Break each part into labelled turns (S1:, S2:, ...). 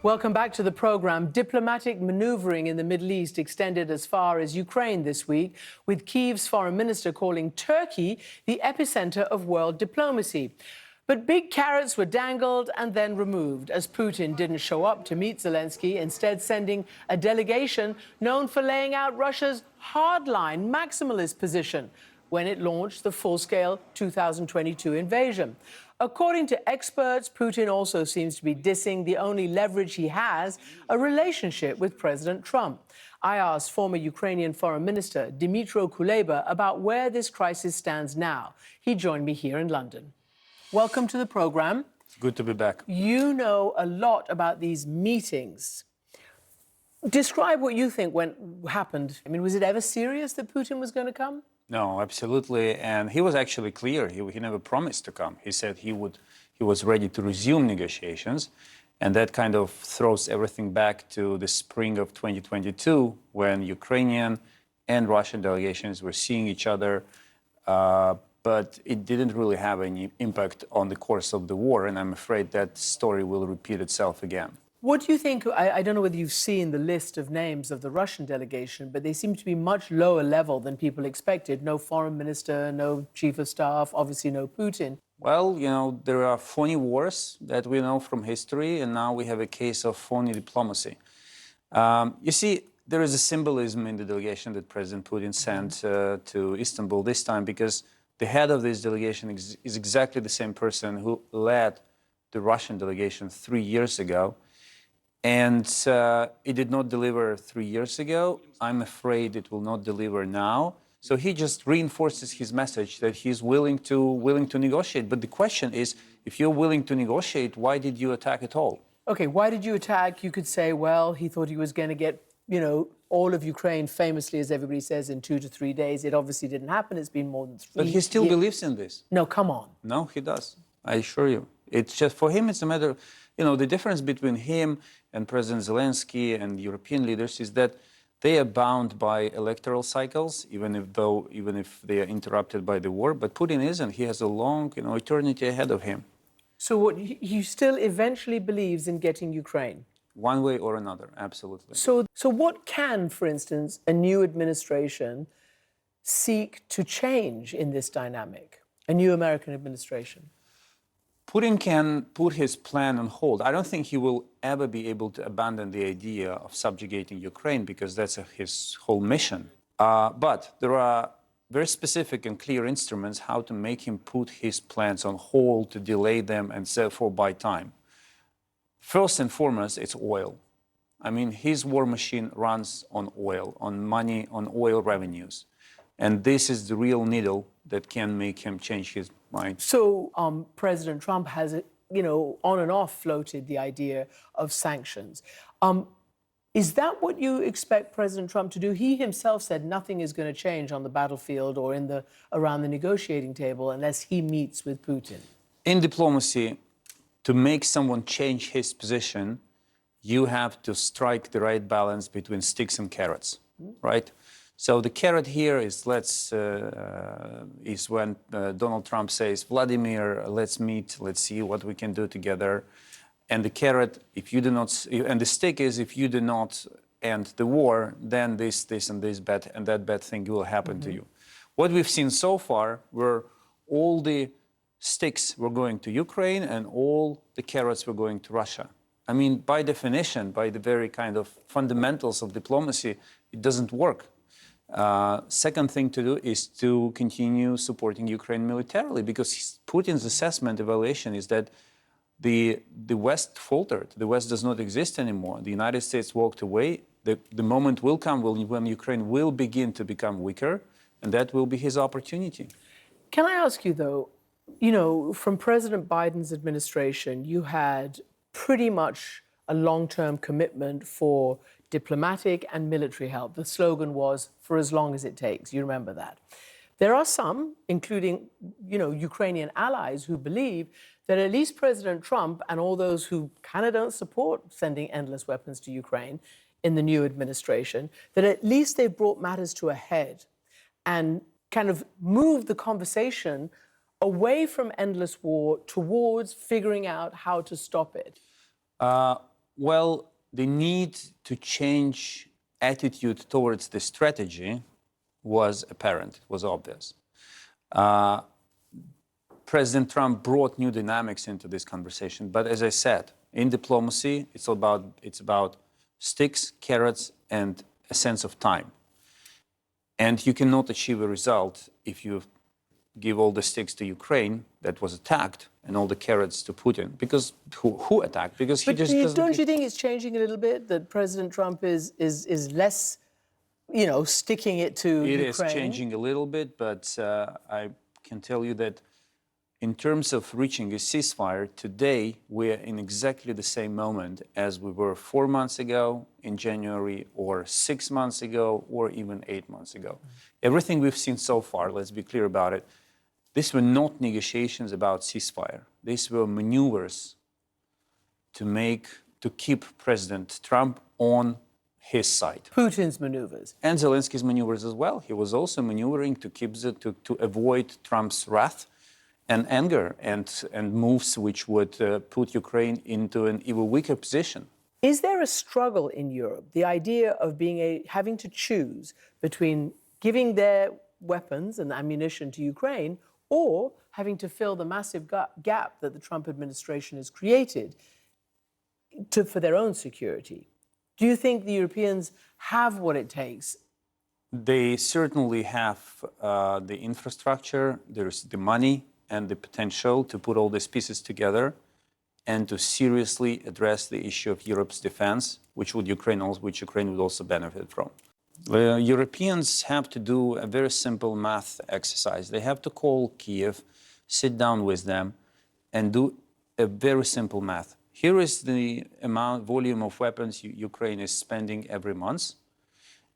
S1: Welcome back to the program. Diplomatic maneuvering in the Middle East extended as far as Ukraine this week, with Kyiv's foreign minister calling Turkey the epicenter of world diplomacy. But big carrots were dangled and then removed, as Putin didn't show up to meet Zelensky, instead sending a delegation known for laying out Russia's hardline maximalist position when it launched the full-scale 2022 invasion. According to experts, Putin also seems to be dissing the only leverage he has, a relationship with President Trump. I asked former Ukrainian Foreign Minister Dmytro Kuleba about where this crisis stands now. He joined me here in London. Welcome to the program.
S2: It's good to be back.
S1: You know a lot about these meetings. Describe what you think happened. I mean, was it ever serious that Putin was going to come?
S2: No, absolutely. And he was actually clear. He never promised to come. He said he was ready to resume negotiations. And that kind of throws everything back to the spring of 2022, when Ukrainian and Russian delegations were seeing each other. But it didn't really have any impact on the course of the war. And I'm afraid that story will repeat itself again.
S1: What do you think? I don't know whether you've seen the list of names of the Russian delegation, but they seem to be much lower level than people expected. No foreign minister, no chief of staff, obviously no Putin.
S2: Well, you know, there are phony wars that we know from history, and now we have a case of phony diplomacy. You see, there is a symbolism in the delegation that President Putin sent to Istanbul this time, because the head of this delegation is exactly the same person who led the Russian delegation 3 years ago. And it did not deliver 3 years ago. I'm afraid it will not deliver now. So he just reinforces his message that he's willing to negotiate. But the question is, if you're willing to negotiate, why did you attack at all?
S1: Okay, why did you attack? You could say, well, he thought he was going to get, all of Ukraine famously, as everybody says, in 2 to 3 days. It obviously didn't happen. It's been more than 3
S2: But he still
S1: years.
S2: believes in this.
S1: No, come on.
S2: No, he does. I assure you. It's just, for him, it's a matter of, the difference between him and President Zelensky and European leaders is that they are bound by electoral cycles, even if they are interrupted by the war. But Putin isn't. He has a long, eternity ahead of him.
S1: So what, he still eventually believes in getting Ukraine?
S2: One way or another, absolutely.
S1: So what can, for instance, a new administration seek to change in this dynamic, a new American administration?
S2: Putin can put his plan on hold. I don't think he will ever be able to abandon the idea of subjugating Ukraine, because that's his whole mission. But there are very specific and clear instruments how to make him put his plans on hold, to delay them, and therefore buy time. First and foremost, it's oil. I mean, his war machine runs on oil, on money, on oil revenues. And this is the real needle that can make him change his mind.
S1: So President Trump has, on and off floated the idea of sanctions. Is that what you expect President Trump to do? He himself said nothing is going to change on the battlefield or around the negotiating table unless he meets with Putin.
S2: In diplomacy, to make someone change his position, you have to strike the right balance between sticks and carrots, right? So the carrot here is when Donald Trump says, Vladimir, let's meet, let's see what we can do together. And the carrot, and the stick is, if you do not end the war, then this and this bad and that bad thing will happen to you. What we've seen so far were all the sticks were going to Ukraine and all the carrots were going to Russia. I mean, by definition, by the very kind of fundamentals of diplomacy, it doesn't work. Second thing to do is to continue supporting Ukraine militarily, because Putin's evaluation is that the West faltered. The West does not exist anymore. The United States walked away. The moment will come when Ukraine will begin to become weaker, and that will be his opportunity.
S1: Can I ask you, though, from President Biden's administration, you had pretty much a long-term commitment for diplomatic and military help. The slogan was, for as long as it takes. You remember that. There are some, including, Ukrainian allies, who believe that at least President Trump and all those who kind of don't support sending endless weapons to Ukraine in the new administration, that at least they've brought matters to a head and kind of moved the conversation away from endless war towards figuring out how to stop it.
S2: Well, the need to change attitude towards the strategy was apparent, was obvious. President Trump brought new dynamics into this conversation, but as I said, in diplomacy, it's about sticks, carrots, and a sense of time. And you cannot achieve a result if you give all the sticks to Ukraine that was attacked and all the carrots to Putin. Because who attacked? Because he just doesn't.
S1: Don't you think it's changing a little bit, that President Trump is less, sticking it to Ukraine?
S2: It is changing a little bit, but I can tell you that in terms of reaching a ceasefire, today we are in exactly the same moment as we were 4 months ago in January, or 6 months ago, or even 8 months ago. Everything we've seen so far, let's be clear about it, these were not negotiations about ceasefire. These were maneuvers to keep President Trump on his side.
S1: Putin's maneuvers.
S2: And Zelensky's maneuvers as well. He was also maneuvering to avoid Trump's wrath and anger and moves which would put Ukraine into an even weaker position.
S1: Is there a struggle in Europe, the idea of having to choose between giving their weapons and ammunition to Ukraine or having to fill the massive gap that the Trump administration has created for their own security? Do you think the Europeans have what it takes?
S2: They certainly have the infrastructure, there's the money, and the potential to put all these pieces together and to seriously address the issue of Europe's defense, which Ukraine would also benefit from. The Europeans have to do a very simple math exercise. They have to call Kiev, sit down with them, and do a very simple math. Here is the volume of weapons Ukraine is spending every month.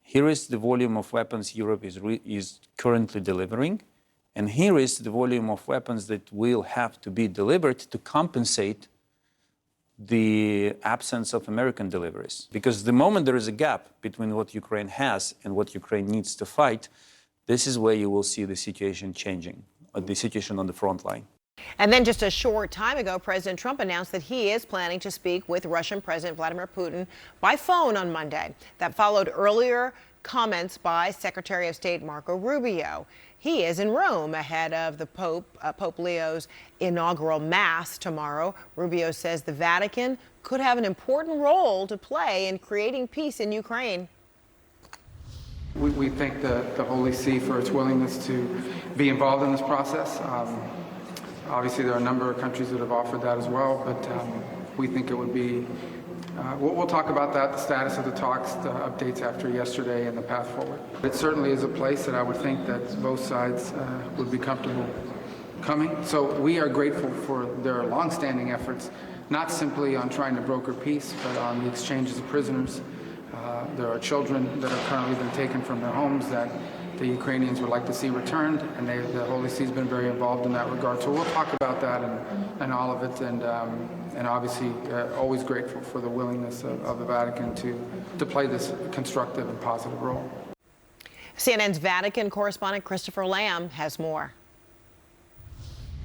S2: Here is the volume of weapons Europe is currently delivering. And here is the volume of weapons that will have to be delivered to compensate the absence of American deliveries. Because the moment there is a gap between what Ukraine has and what Ukraine needs to fight, this is where you will see the situation changing, the situation on the front line.
S3: And then just a short time ago, President Trump announced that he is planning to speak with Russian President Vladimir Putin by phone on Monday. That followed earlier comments by Secretary of State Marco Rubio. He is in Rome ahead of the Pope Leo's inaugural Mass tomorrow. Rubio says the Vatican could have an important role to play in creating peace in Ukraine.
S4: We thank the Holy See for its willingness to be involved in this process. Obviously, there are a number of countries that have offered that as well, but we think it would be we'll talk about that, the status of the talks, the updates after yesterday, and the path forward. It certainly is a place that I would think that both sides would be comfortable coming. So we are grateful for their longstanding efforts, not simply on trying to broker peace, but on the exchanges of prisoners. There are children that have currently been taken from their homes that the Ukrainians would like to see returned, and the Holy See has been very involved in that regard. So we'll talk about that and all of it, and obviously always grateful for the willingness of the Vatican to play this constructive and positive role.
S3: CNN's Vatican correspondent Christopher Lamb has more.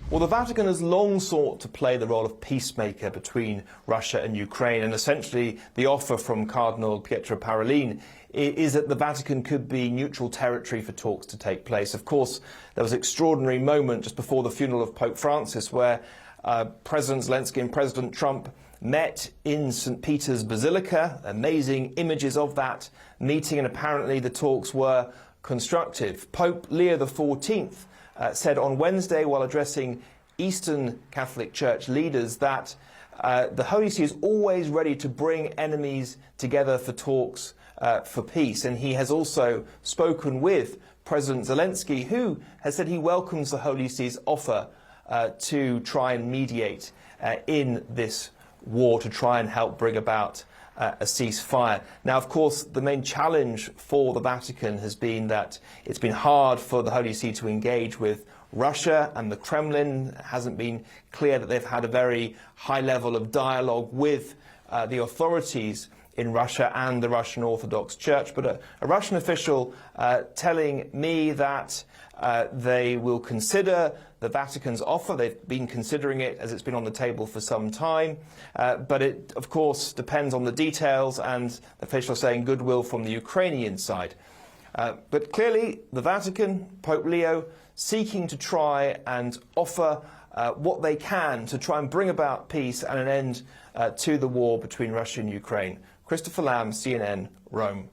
S5: Well, the Vatican has long sought to play the role of peacemaker between Russia and Ukraine, and essentially the offer from Cardinal Pietro Parolin is that the Vatican could be neutral territory for talks to take place. Of course, there was an extraordinary moment just before the funeral of Pope Francis where President Zelensky and President Trump met in St. Peter's Basilica. Amazing images of that meeting, and apparently the talks were constructive. Pope Leo XIV said on Wednesday, while addressing Eastern Catholic Church leaders, that the Holy See is always ready to bring enemies together for talks for peace. And he has also spoken with President Zelensky, who has said he welcomes the Holy See's offer to try and mediate in this war, to try and help bring about a ceasefire. Now, of course, the main challenge for the Vatican has been that it's been hard for the Holy See to engage with Russia, and the Kremlin hasn't been clear that they've had a very high level of dialogue with the authorities in Russia and the Russian Orthodox Church. But a Russian official telling me that they will consider the Vatican's offer. They've been considering it as it's been on the table for some time. But it, of course, depends on the details and the officials saying goodwill from the Ukrainian side. But clearly, the Vatican, Pope Leo, seeking to try and offer what they can to try and bring about peace and an end to the war between Russia and Ukraine. Christopher Lamb, CNN, Rome.